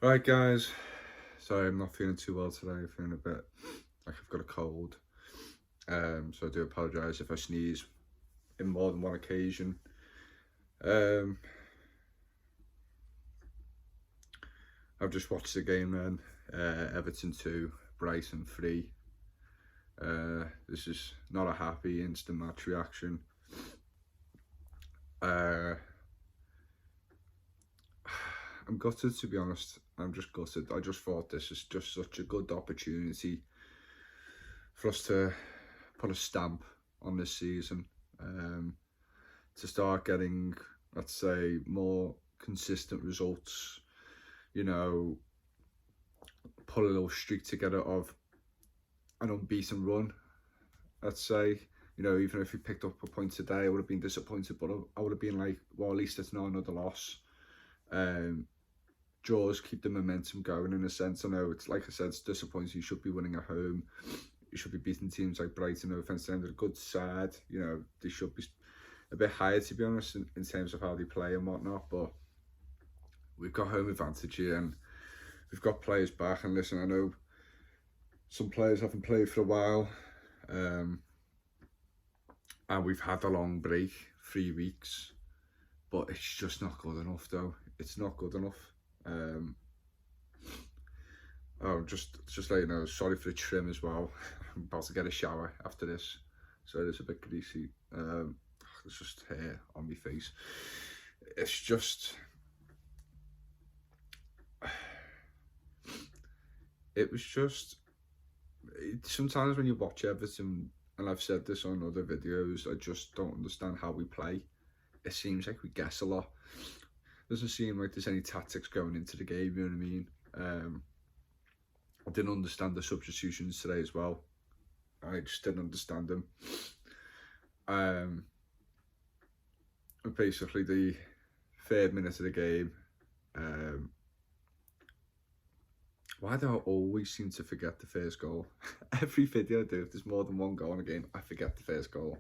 Right, guys. Sorry, I'm not feeling too well today. I'm feeling a bit like I've got a cold. So I do apologise if I sneeze in more than one occasion. Um, I've just watched the game then. Everton 2, Brighton 3. This is not a happy instant match reaction. I'm gutted, to be honest. I'm just gutted. I just thought this is just such a good opportunity for us to put a stamp on this season, to start getting, let's say, more consistent results, you know, put a little streak together of an unbeaten run, let's say. You know, even if we picked up a point today, I would have been disappointed, but I would have been like, well, at least it's not another loss. Draws keep the momentum going in a sense. I know it's, like I said, it's disappointing. You should be winning at home. You should be beating teams like Brighton. No offense to them, they're a good side. You know, they should be a bit higher, to be honest, in terms of how they play and whatnot. But we've got home advantage here, and we've got players back. And listen, I know some players haven't played for a while, and we've had a long break, 3 weeks, but it's just not good enough, though. It's not good enough. Oh, just let you know, sorry for the trim as well. I'm about to get a shower after this, so it's a bit greasy. There's just hair on my face. It's just, it was just, sometimes when you watch Everton, and I've said this on other videos, I just don't understand how we play. It seems like we guess a lot. Doesn't seem like there's any tactics going into the game, you know what I mean? I didn't understand the substitutions today as well. I just didn't understand them. Basically, the 3rd minute of the game, why do I always seem to forget the first goal? Every video I do, if there's more than one goal in a game, I forget the first goal.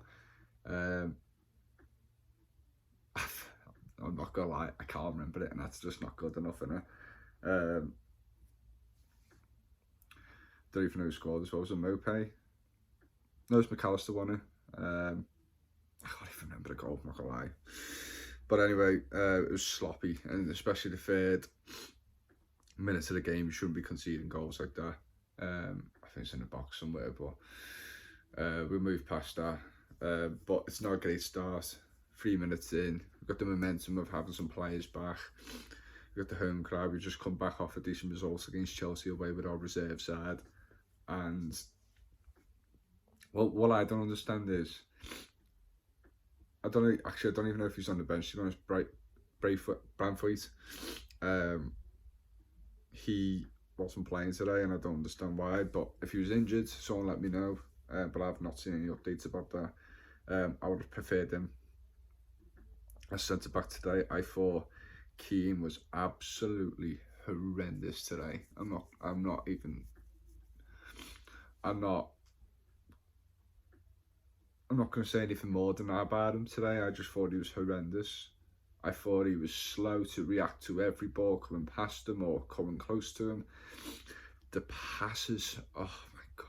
I'm not gonna lie, I can't remember it, and that's just not good enough, innit? Don't even know who scored as well. Was it Mope? No, it's McAllister won it. I can't even remember the goal, I'm not gonna lie. But anyway, it was sloppy, and especially the 3rd minute of the game, you shouldn't be conceding goals like that. I think it's in the box somewhere, but we moved past that. But it's not a great start. 3 minutes in, we've got the momentum of having some players back. We've got the home crowd. We just come back off a decent result against Chelsea away with our reserve side. And well, what I don't understand is, I don't even know if he's on the bench, to be honest. Branthwaite, he wasn't playing today, and I don't understand why. But if he was injured, someone let me know. But I've not seen any updates about that. I would have preferred him as centre back today. I thought Keane was absolutely horrendous today. I'm not going to say anything more than that about him today. I just thought he was horrendous. I thought he was slow to react to every ball coming past him or coming close to him. The passes, oh my God.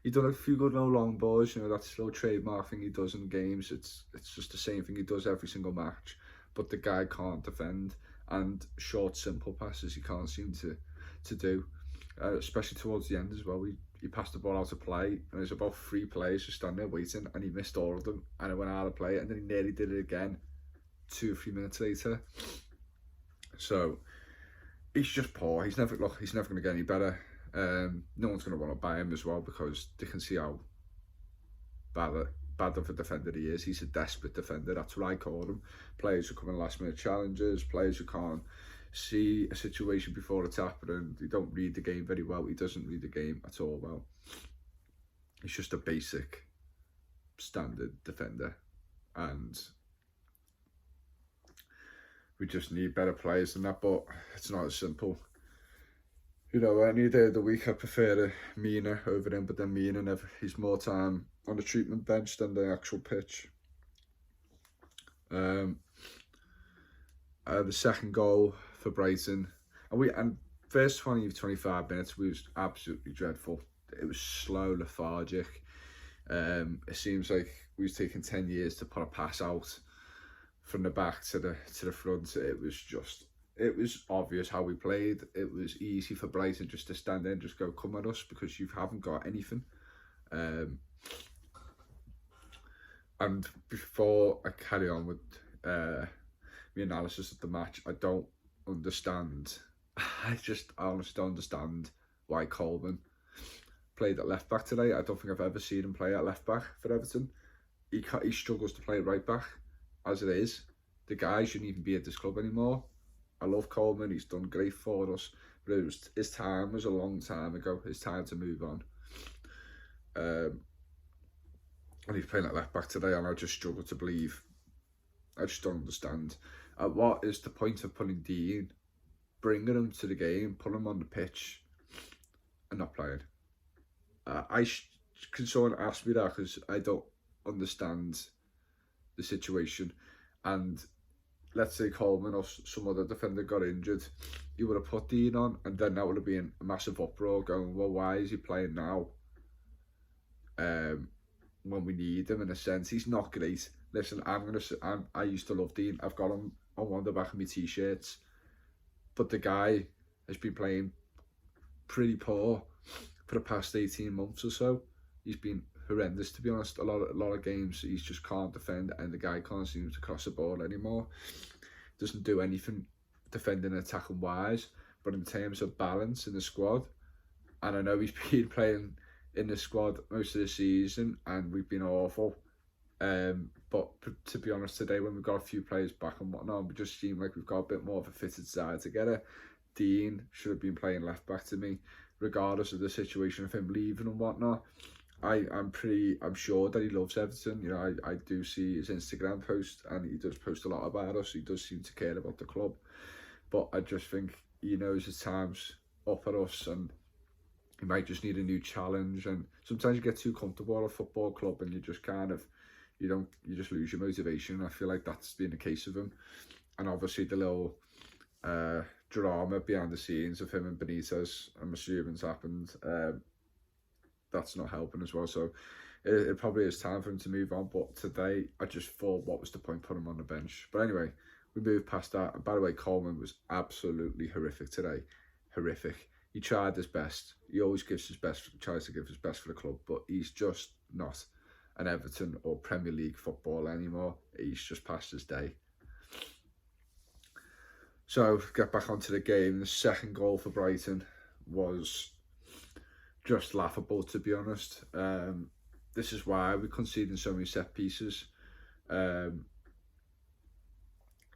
He done a few good long balls, you know, that's little trademark thing he does in games. It's just the same thing he does every single match. But the guy can't defend, and short, simple passes he can't seem to do. Especially towards the end as well. He passed the ball out of play, and there's about 3 players just standing there waiting, and he missed all of them, and it went out of play, and then he nearly did it again 2 or 3 minutes later. So he's just poor. He's never going to get any better. No one's going to want to buy him as well, because they can see how bad of a defender he is. He's a desperate defender. That's what I call him. Players who come in last minute challenges, players who can't see a situation before it's happening. They don't read the game very well. He doesn't read the game at all well. He's just a basic standard defender, and we just need better players than that. But it's not as simple. You know, any day of the week I prefer Mina over him, but then Mina he's more time on the treatment bench than the actual pitch. The second goal for Brighton, and first 20 to 25 minutes was absolutely dreadful. It was slow, lethargic. It seems like we was taking 10 years to put a pass out from the back to the front. It was obvious how we played. It was easy for Brighton just to stand in, just go, come at us, because you haven't got anything. And before I carry on with my analysis of the match, I don't understand. I honestly don't understand why Coleman played at left back today. I don't think I've ever seen him play at left back for Everton. He struggles to play right back as it is. The guy shouldn't even be at this club anymore. I love Coleman, he's done great for us, but his time was a long time ago. It's time to move on. And he's playing at left back today, and I just struggle to believe. I just don't understand. What is the point of putting Dean, bringing him to the game, putting him on the pitch, and not playing? Can someone ask me that, because I don't understand the situation. And let's say Coleman or some other defender got injured, you would have put Dean on, and then that would have been a massive uproar going, well, why is he playing now? When we need him, in a sense. He's not great. Listen, I used to love Dean. I've got him on one of the back of my t-shirts, but the guy has been playing pretty poor for the past 18 months or so. He's been horrendous, to be honest. A lot of games he just can't defend, and the guy can't seem to cross the ball anymore. Doesn't do anything defending and attacking wise, but in terms of balance in the squad, and I know he's been playing in the squad most of the season and we've been awful, but to be honest, today when we've got a few players back and whatnot, we just seem like we've got a bit more of a fitted side together. Dean should have been playing left back to me, regardless of the situation of him leaving and whatnot. I'm sure that he loves Everton. You know, I do see his Instagram post, and he does post a lot about us. He does seem to care about the club, but I just think he knows his time's up at us, and he might just need a new challenge. And sometimes you get too comfortable at a football club, and you just you just lose your motivation. I feel like that's been the case of him. And obviously the little drama behind the scenes of him and Benitez, I'm assuming, has happened. That's not helping as well. So it probably is time for him to move on. But today, I just thought, what was the point putting him on the bench? But anyway, we moved past that. And by the way, Coleman was absolutely horrific today. Horrific. He tried his best. He always gives his best, tries to give his best for the club, but he's just not an Everton or Premier League footballer anymore. He's just past his day. So, get back onto the game. The second goal for Brighton was just laughable, to be honest. This is why we're conceding so many set pieces.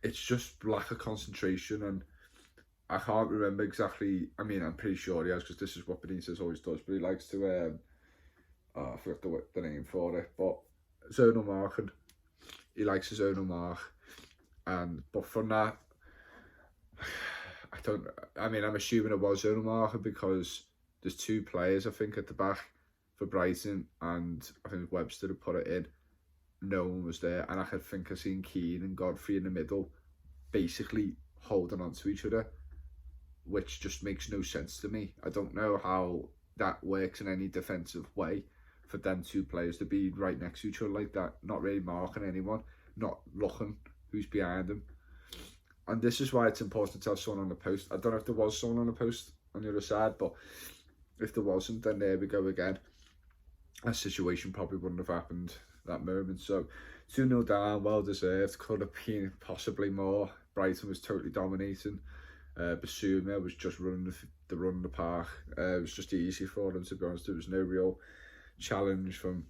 It's just lack of concentration, and I can't remember exactly. I mean, I'm pretty sure he has, because this is what Benitez always does, but he likes to, I forgot the name for it, but zonal marking. He likes his zonal mark, but from that, I'm assuming it was zonal marking, because there's two players, I think, at the back for Brighton, and I think Webster had put it in. No one was there, and I think I seen Keane and Godfrey in the middle, basically holding on to each other, which just makes no sense to me. I don't know how that works in any defensive way for them two players to be right next to each other like that, not really marking anyone, not looking who's behind them. And this is why it's important to have someone on the post. I don't know if there was someone on the post on the other side, but if there wasn't, then there we go again. That situation probably wouldn't have happened that moment. So 2-0 down, well deserved. Could have been possibly more. Brighton was totally dominating. Basuma was just running the park. It was just easy for them, to be honest. There was no real challenge from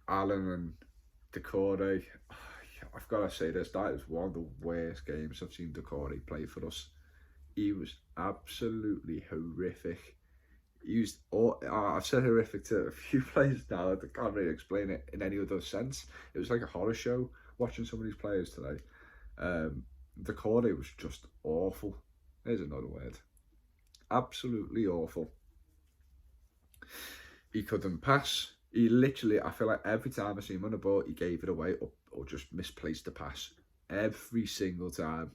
Allen and Decore. I've got to say this, that is one of the worst games I've seen Decore play for us. He was absolutely horrific. I've said horrific to a few players now. I can't really explain it in any other sense. It was like a horror show watching some of these players today. Decore was just awful. There's another word. Absolutely awful. He couldn't pass. He literally, I feel like every time I see him on the ball, he gave it away or just misplaced the pass. Every single time.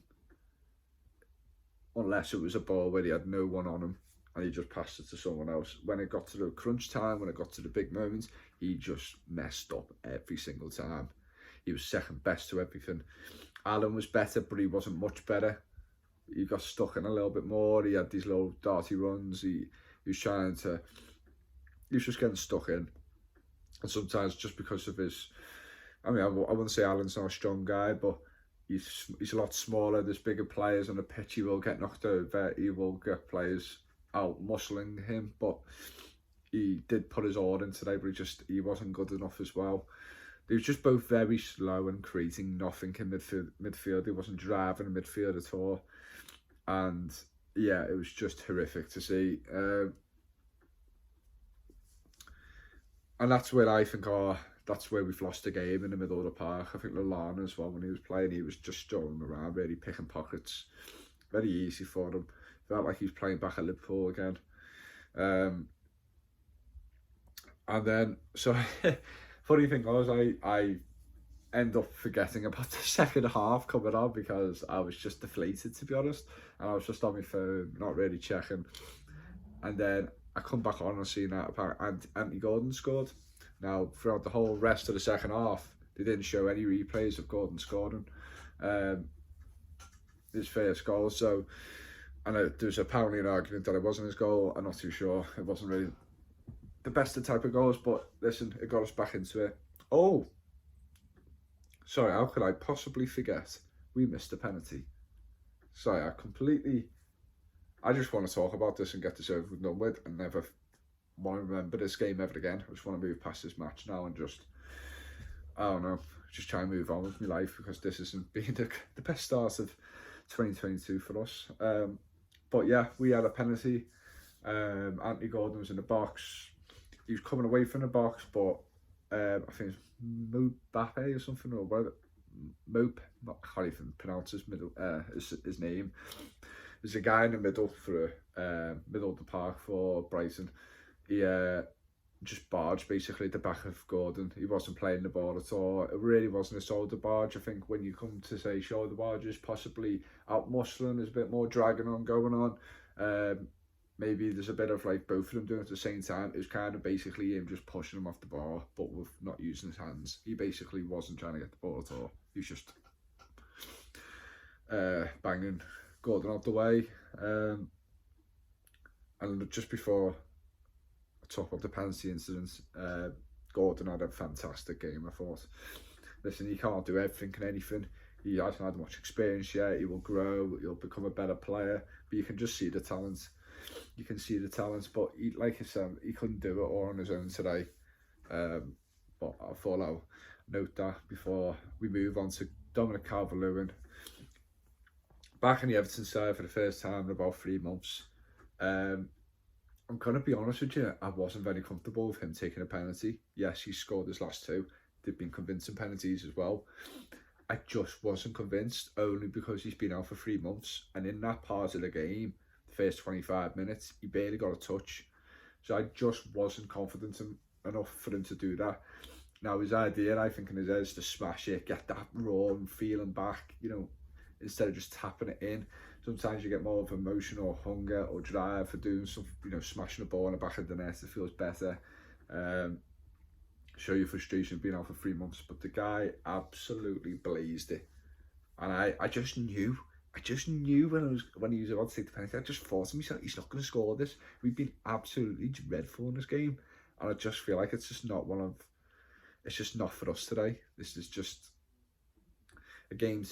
unless it was a ball where he had no one on him and he just passed it to someone else. When it got to the crunch time, when it got to the big moments, he just messed up every single time. He was second best to everything. Alan was better, but he wasn't much better. He got stuck in a little bit more. He had these little darty runs. He was just getting stuck in. And sometimes just because of his, I mean, I wouldn't say Alan's not a strong guy, but he's a lot smaller. There's bigger players on the pitch. He will get knocked over. He will get players out muscling him. But he did put his all in today, but he wasn't good enough as well. They were just both very slow and creating nothing in midfield. He wasn't driving midfield at all. And yeah, it was just horrific to see. And that's where I think that's where we've lost the game, in the middle of the park. I think Lallana as well, when he was playing, he was just strolling around, really picking pockets. Very easy for him. Felt like he was playing back at Liverpool again. And then, so funny thing was, I end up forgetting about the second half coming on because I was just deflated, to be honest. And I was just on my phone, not really checking. And then I come back on and see that Anthony Gordon scored. Now, throughout the whole rest of the second half, they didn't show any replays of Gordon scoring his first goal. So, and there's apparently an argument that it wasn't his goal. I'm not too sure. It wasn't really the best of type of goals, but listen, it got us back into it. Oh, sorry, how could I possibly forget? We missed a penalty. Sorry, I just want to talk about this and get this over and done with, and never want to remember this game ever again. I just want to move past this match now and just, I don't know, just try and move on with my life, because this isn't being the best start of 2022 for us. But yeah, we had a penalty. Anthony Gordon was in the box. He was coming away from the box, but I think it's Mbappe or something, or whatever. Mope, I can't even pronounce his name. There's a guy in the middle for middle of the park for Brighton. He just barged basically at the back of Gordon. He wasn't playing the ball at all. It really wasn't a shoulder barge. I think when you come to say shoulder barges, possibly out muscling, there's a bit more dragging on going on. Maybe there's a bit of like both of them doing it at the same time. It was kind of basically him just pushing him off the ball, but with not using his hands. He basically wasn't trying to get the ball at all. He was just banging Gordon out the way. And just before I talk about the penalty incidents, Gordon had a fantastic game, I thought. Listen, he can't do everything and anything. He hasn't had much experience yet. He will grow, he'll become a better player, but you can just see the talent. You can see the talent, but he, like I said, he couldn't do it all on his own today. But I thought I'll note that before we move on to Dominic Calvert-Lewin. Back in the Everton side for the first time in about 3 months. I'm going to be honest with you, I wasn't very comfortable with him taking a penalty. Yes, he scored his last two. They've been convincing penalties as well. I just wasn't convinced, only because he's been out for 3 months. And in that part of the game, the first 25 minutes, he barely got a touch. So I just wasn't confident enough for him to do that. Now, his idea, I think, in his head is to smash it, get that raw and feeling back, you know, instead of just tapping it in. Sometimes you get more of emotion or hunger or drive for doing something, you know, smashing the ball in the back of the net. It feels better. Show your frustration being out for 3 months. But the guy absolutely blazed it. And I just knew when he was about to take the penalty, I just thought to myself, he's not going to score this. We've been absolutely dreadful in this game. And I just feel like it's just not it's just not for us today. This is just a game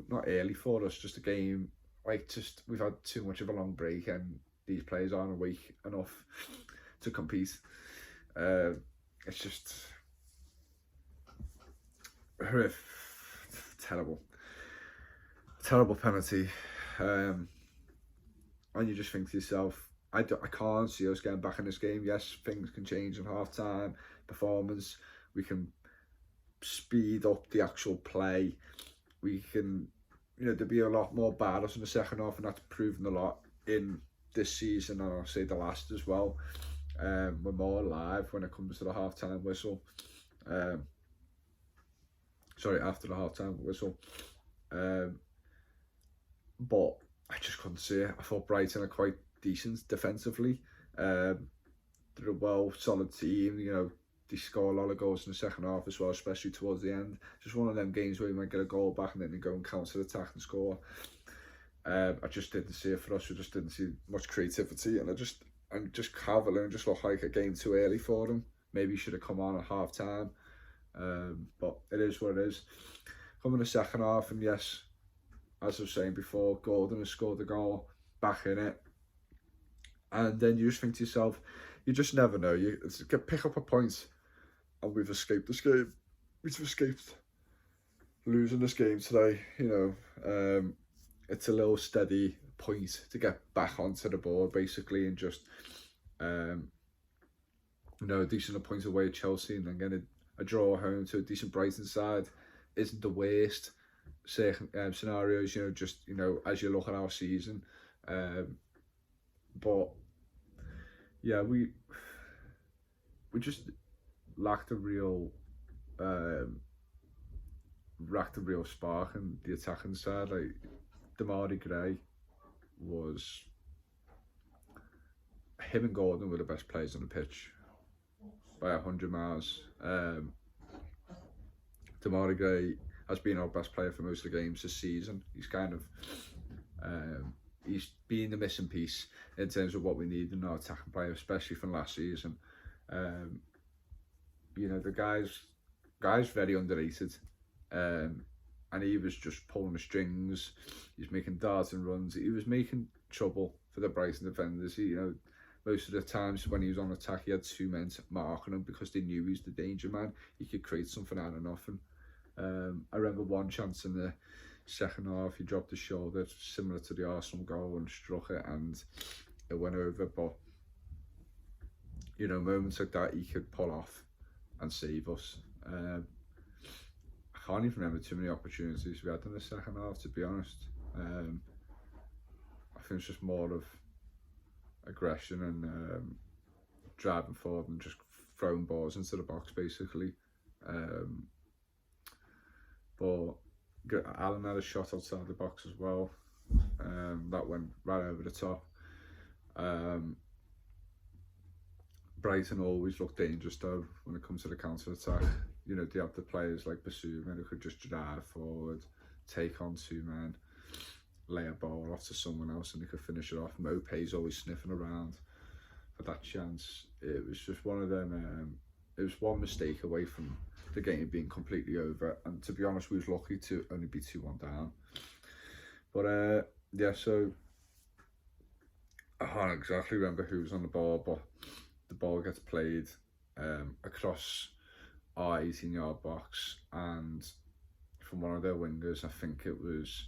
not early for us, just a game, like, just we've had too much of a long break and these players aren't awake enough to compete. It's just terrible penalty. And you just think to yourself, I can't see us getting back in this game. Yes, things can change in half time, performance, we can speed up the actual play, we can, you know, there'll be a lot more battles in the second half, and that's proven a lot in this season, and I'll say the last as well. We're more alive when it comes to the half-time whistle. Sorry, after the half-time whistle. But I just couldn't see it. I thought Brighton are quite decent defensively. They're a solid team, you know. They score a lot of goals in the second half as well, especially towards the end. Just one of them games where you might get a goal back and then you go and counter attack and score. I just didn't see it for us. We just didn't see much creativity, and just CalvertLewin just looked like a game too early for them. Maybe he should have come on at half time, but it is what it is. Come in the second half, and yes, as I was saying before, Gordon has scored the goal, back in it, and then you just think to yourself, you just never know. You pick up a point, and we've escaped this game. We've escaped losing this game today. You know, it's a little steady point to get back onto the board, basically, and just you know, a decent point away at Chelsea, and then getting a draw home to a decent Brighton side isn't the worst scenarios. You know, just, you know, as you look at our season, but yeah, we just lacked a real spark in the attacking side. Like, Demarai Gray was, him and Gordon were the best players on the pitch by 100 miles. Demarai Gray has been our best player for most of the games this season. He's kind of he's been the missing piece in terms of what we need in our attacking player, especially from last season. You know, the guy's very underrated, and he was just pulling the strings. He's making darts and runs. He was making trouble for the Brighton defenders. You know, most of the times when he was on attack, he had two men marking him because they knew he was the danger man. He could create something out of nothing. I remember one chance in the second half, he dropped his shoulder, similar to the Arsenal goal, and struck it, and it went over. But, you know, moments like that, he could pull off and save us. I can't even remember too many opportunities we had in the second half, to be honest. I think it's just more of aggression and driving forward and just throwing balls into the box, basically. But Alan had a shot outside the box as well. That went right over the top. Brighton always look dangerous though when it comes to the counter attack. You know, they have the players like Basuma who could just drive forward, take on two men, lay a ball off to someone else, and they could finish it off. Mopé's always sniffing around for that chance. It was just one of them. It was one mistake away from the game being completely over, and to be honest, we was lucky to only be 2-1 down. But yeah, so I can't exactly remember who was on the ball, but the ball gets played across our 18-yard box, and from one of their wingers, I think it was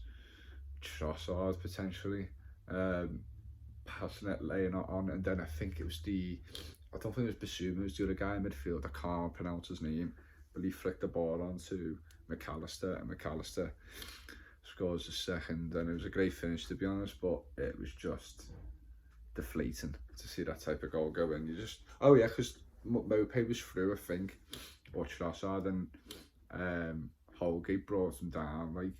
Trossard potentially, passing it, laying it on, and then I think it was I don't think it was Basuma, it was the other guy in midfield, I can't pronounce his name, but he flicked the ball onto McAllister, and McAllister scores the second, and it was a great finish, to be honest, but it was just deflating to see that type of goal go in. You just, oh yeah, because Mopé was through, I think, or Trossard, and Holgate brought him down like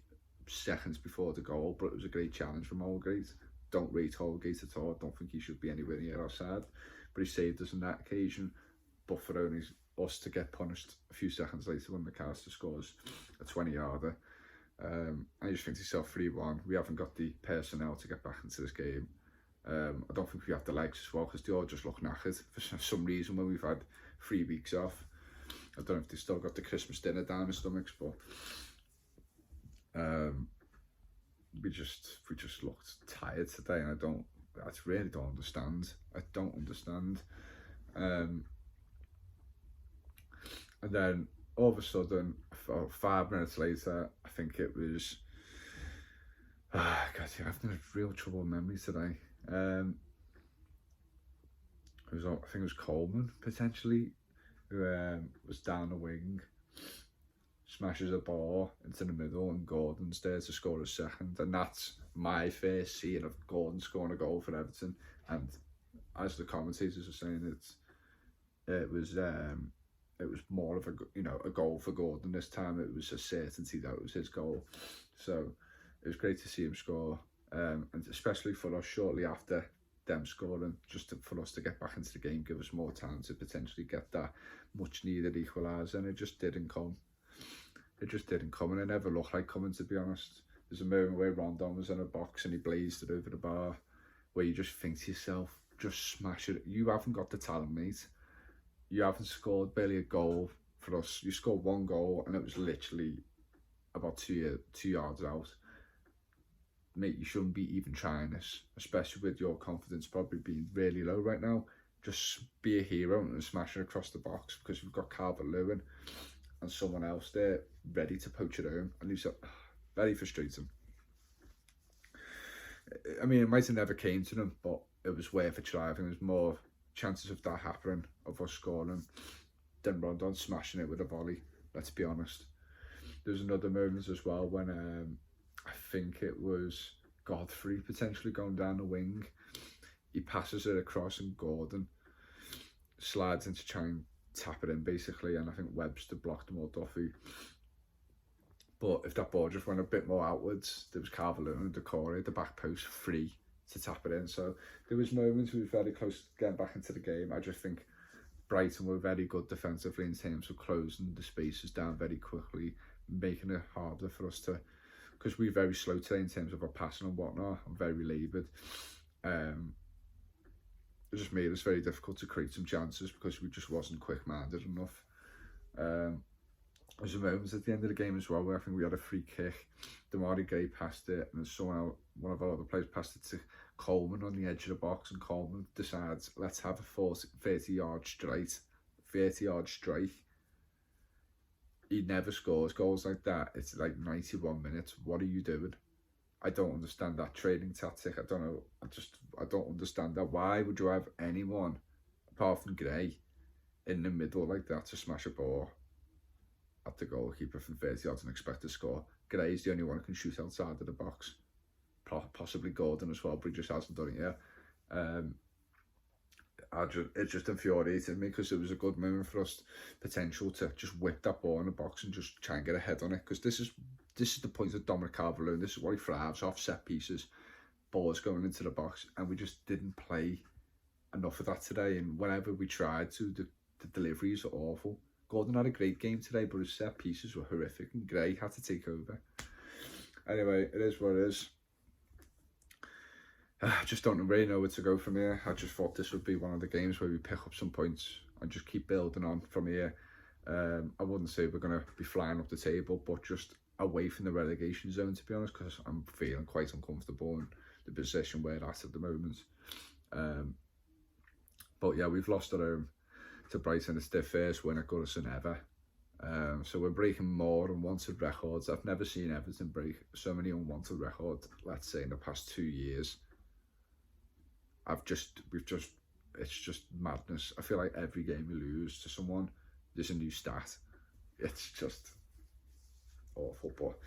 seconds before the goal, but it was a great challenge from Holgate. Don't rate Holgate at all, don't think he should be anywhere near our side, but he saved us on that occasion, but for only us to get punished a few seconds later when McAllister scores a 20-yarder. And you just think to yourself, 3-1, we haven't got the personnel to get back into this game. I don't think we have the legs as well, because they all just look knackered for some reason when we've had 3 weeks off. I don't know if they've still got the Christmas dinner down their stomachs, but we just looked tired today, and I really don't understand. I don't understand. And then all of a sudden, 5 minutes later, I think it was, God, yeah, I've had real trouble with memory today. I think it was Coleman potentially, who was down the wing, smashes a ball into the middle, and Gordon's there to score a second, and that's my first seeing of Gordon scoring a goal for Everton. And as the commentators were saying, it was more of a goal for Gordon this time. It was a certainty that it was his goal, so it was great to see him score. and especially for us shortly after them scoring, for us to get back into the game, give us more time to potentially get that much needed equaliser, and it just didn't come. It just didn't come, and it never looked like coming, to be honest. There's a moment where Rondon was in a box and he blazed it over the bar, where you just think to yourself, just smash it. You haven't got the talent, mate. You haven't scored barely a goal for us. You scored one goal and it was literally about 2 yards out. Mate, you shouldn't be even trying this, especially with your confidence probably being really low right now. Just be a hero and smash it across the box, because we've got CalvertLewin and someone else there ready to poach it home, and he's very frustrating. I mean, it might have never came to them, but it was worth a try. I think there's more chances of that happening, of us scoring, than Rondon smashing it with a volley, let's be honest. There's another moment as well when I think it was Godfrey potentially going down the wing. He passes it across and Gordon slides in to try and tap it in, basically, and I think Webster blocked him, or Duffy. But if that ball just went a bit more outwards, there was CalvertLewin and Decore at the back post free to tap it in. So there was moments we were very close to getting back into the game. I just think Brighton were very good defensively in terms of closing the spaces down very quickly, making it harder for us to, because we're very slow today in terms of our passing and whatnot, and very laboured. It just made us very difficult to create some chances because we just wasn't quick-minded enough. There's a moment at the end of the game as well where I think we had a free kick. Damari Gray passed it, and then one of our other players passed it to Coleman on the edge of the box, and Coleman decides, let's have a 30-yard strike. 30-yard strike. He never scores goals like that. It's like 91 minutes. What are you doing? I don't understand that training tactic. I don't know. I don't understand that. Why would you have anyone apart from Gray in the middle like that to smash a ball at the goalkeeper from 30 yards and expect to score? Gray's the only one who can shoot outside of the box. Possibly Gordon as well, but he just hasn't done it yet. It just infuriated me, because it was a good moment for us, potential to just whip that ball in the box and just try and get a head on it, because this is the point of Dominic Calvert-Lewin. This is what he thrives off: set pieces, balls going into the box, and we just didn't play enough of that today. And whenever we tried to, the deliveries are awful. Gordon had a great game today, but his set pieces were horrific, and Gray had to take over. Anyway, it is what it is. I just don't really know where to go from here. I just thought this would be one of the games where we pick up some points and just keep building on from here. I wouldn't say we're going to be flying up the table, but just away from the relegation zone, to be honest, because I'm feeling quite uncomfortable in the position we're at the moment. But yeah, we've lost at home to Brighton. It's their first win at Goodison ever. So we're breaking more unwanted records. I've never seen Everton break so many unwanted records, let's say, in the past 2 years. It's just madness. I feel like every game we lose to someone, there's a new stat. It's just awful. But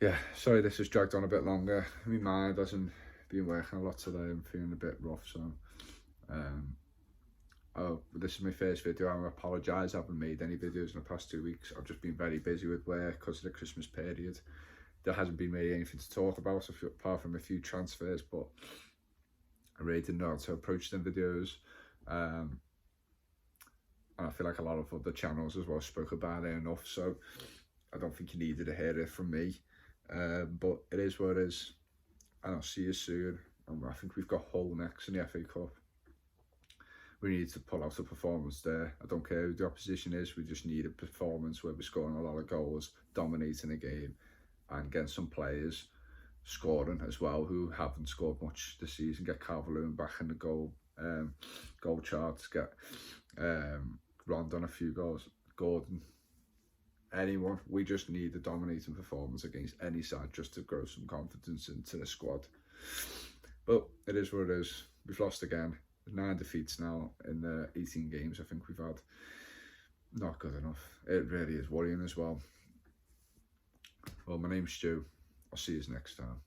yeah, sorry this has dragged on a bit longer. My mind hasn't been working a lot today. I'm feeling a bit rough, so this is my first video. I apologise, I haven't made any videos in the past 2 weeks. I've just been very busy with work because of the Christmas period. There hasn't been really anything to talk about apart from a few transfers, but I really didn't know how to approach them videos. And I feel like a lot of other channels as well spoke about it enough, so I don't think you needed to hear it from me. But it is what it is, and I'll see you soon. And I think we've got Hull next in the FA Cup. We need to pull out a performance there. I don't care who the opposition is, we just need a performance where we're scoring a lot of goals, dominating the game, and getting some players scoring as well who haven't scored much this season. Get Calvert-Lewin back in the goal charts, get Rondon a few goals, Gordon, anyone. We just need a dominating performance against any side just to grow some confidence into the squad. But it is what it is. We've lost again. 9 defeats now in the 18 games I think we've had. Not good enough. It really is worrying as well. Well, my name's Stu. I'll see you next time.